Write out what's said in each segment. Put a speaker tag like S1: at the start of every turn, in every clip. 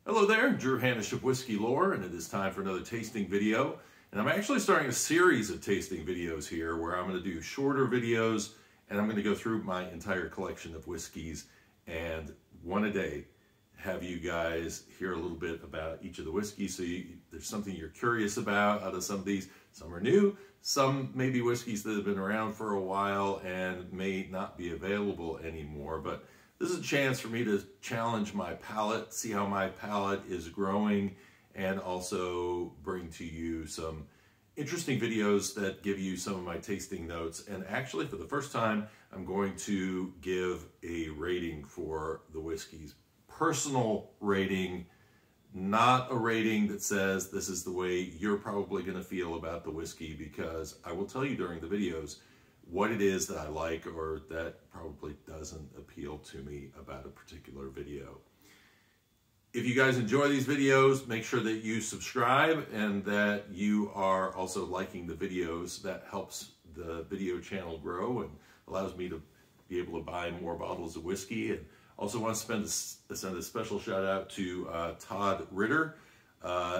S1: Hello there, Drew Hanish of Whiskey Lore, and it is time for another tasting video. And I'm actually starting a series of tasting videos here where I'm going to do shorter videos and I'm going to go through my entire collection of whiskeys and one a day have you guys hear a little bit about each of the whiskeys. So there's something you're curious about out of some of these. Some are new, some may be whiskeys that have been around for a while and may not be available anymore. But this is a chance for me to challenge my palate, see how my palate is growing, and also bring to you some interesting videos that give you some of my tasting notes. And actually, for the first time, I'm going to give a rating for the whiskeys. Personal rating, not a rating that says this is the way you're probably going to feel about the whiskey, because I will tell you during the videos what it is that I like or that probably doesn't appeal to me about a particular video. If you guys enjoy these videos, make sure that you subscribe and that you are also liking the videos. That helps the video channel grow and allows me to be able to buy more bottles of whiskey. And also want to send a special shout out to Todd Ritter.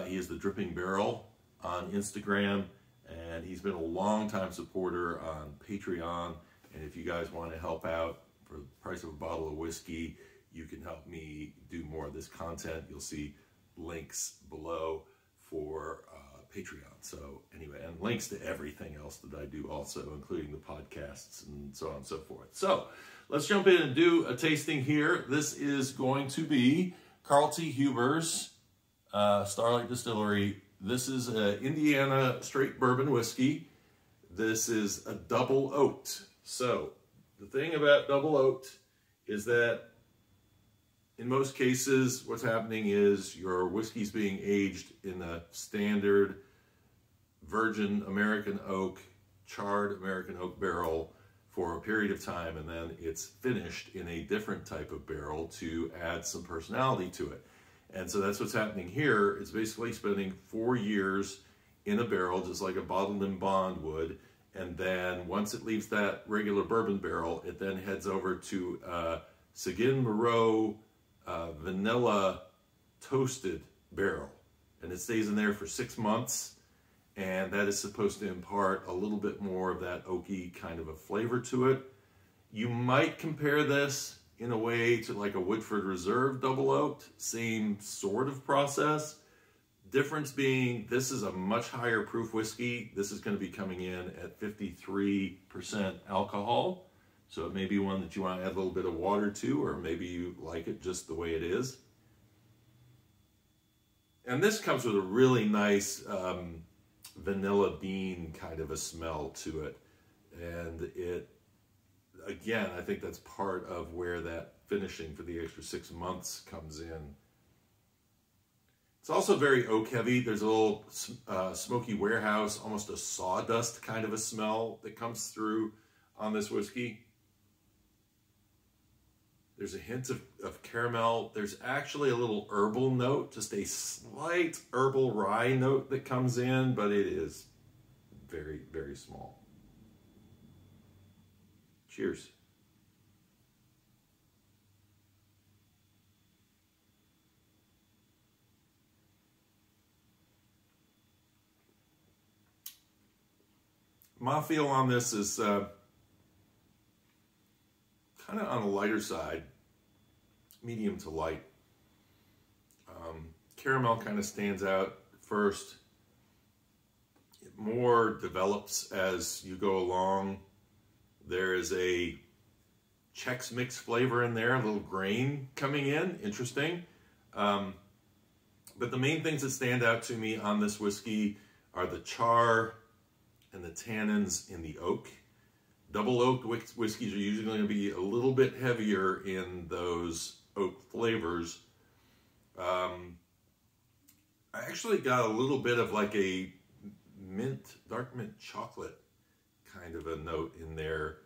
S1: He is the Dripping Barrel on Instagram, and he's been a long-time supporter on Patreon. And if you guys want to help out for the price of a bottle of whiskey, you can help me do more of this content. You'll see links below for Patreon. So anyway, and links to everything else that I do also, including the podcasts and so on and so forth. So let's jump in and do a tasting here. This is going to be Carl T. Huber's Starlight Distillery. This is an Indiana straight bourbon whiskey. This is a double oaked. So the thing about double oaked is that in most cases, what's happening is your whiskey's being aged in a standard virgin American oak, charred American oak barrel for a period of time, and then it's finished in a different type of barrel to add some personality to it. And so that's what's happening here. It's basically spending 4 years in a barrel, just like a bottled in bond would. And then once it leaves that regular bourbon barrel, it then heads over to Seguin Moreau vanilla toasted barrel. And it stays in there for 6 months. And that is supposed to impart a little bit more of that oaky kind of a flavor to it. You might compare this in a way to like a Woodford Reserve double oaked, same sort of process. Difference being, this is a much higher proof whiskey. This is going to be coming in at 53% alcohol. So it may be one that you want to add a little bit of water to, or maybe you like it just the way it is. And this comes with a really nice vanilla bean kind of a smell to it. And it, again, I think that's part of where that finishing for the extra 6 months comes in. It's also very oak heavy. There's a little smoky warehouse, almost a sawdust kind of a smell that comes through on this whiskey. There's a hint of caramel. There's actually a little herbal note, just a slight herbal rye note that comes in, but it is very, very small. Cheers. My feel on this is kind of on the lighter side, medium to light. Caramel kind of stands out first. It more develops as you go along. There is a Chex Mix flavor in there, a little grain coming in, interesting. But the main things that stand out to me on this whiskey are the char and the tannins in the oak. Double oaked whiskeys are usually going to be a little bit heavier in those oak flavors. I actually got a little bit of like a mint, dark mint chocolate kind of a note in there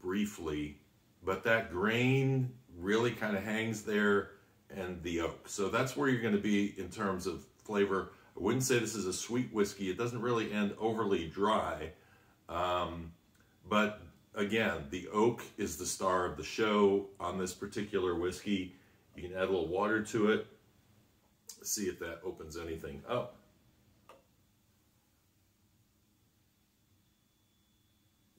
S1: briefly, but that grain really kind of hangs there, and the oak. So that's where you're going to be in terms of flavor. I wouldn't say this is a sweet whiskey. It doesn't really end overly dry. But again, the oak is the star of the show on this particular whiskey. You can add a little water to it. Let's see if that opens anything up.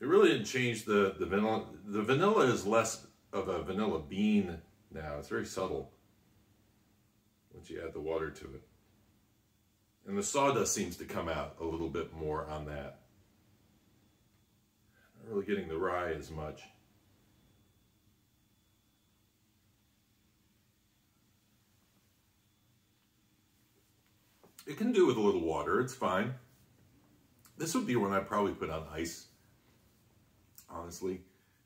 S1: It really didn't change the vanilla. The vanilla is less of a vanilla bean now. It's very subtle once you add the water to it. And the sawdust seems to come out a little bit more on that. Not really getting the rye as much. It can do with a little water, it's fine. This would be one I'd probably put on ice, honestly,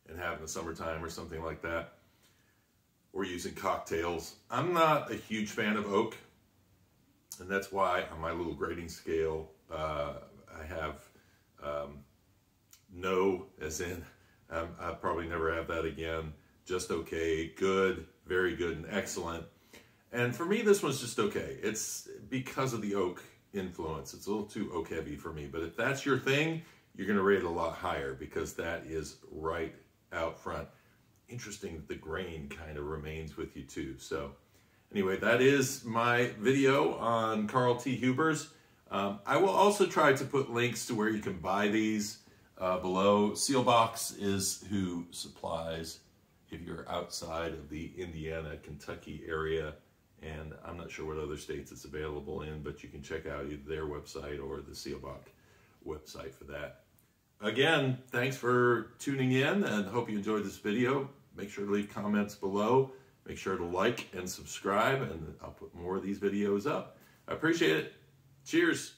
S1: and have in the summertime or something like that. Or using cocktails. I'm not a huge fan of oak, and that's why on my little grading scale, I have no, as in, I'll probably never have that again. Just okay, good, very good, and excellent. And for me, this one's just okay. It's because of the oak influence. It's a little too oak heavy for me. But if that's your thing, you're going to rate it a lot higher because that is right out front. Interesting that the grain kind of remains with you too. So anyway, that is my video on Carl T. Huber's. I will also try to put links to where you can buy these below. Sealbox is who supplies if you're outside of the Indiana, Kentucky area. And I'm not sure what other states it's available in, but you can check out either their website or the Sealbox website for that. Again, thanks for tuning in and hope you enjoyed this video. Make sure to leave comments below. Make sure to like and subscribe, and I'll put more of these videos up. I appreciate it. Cheers.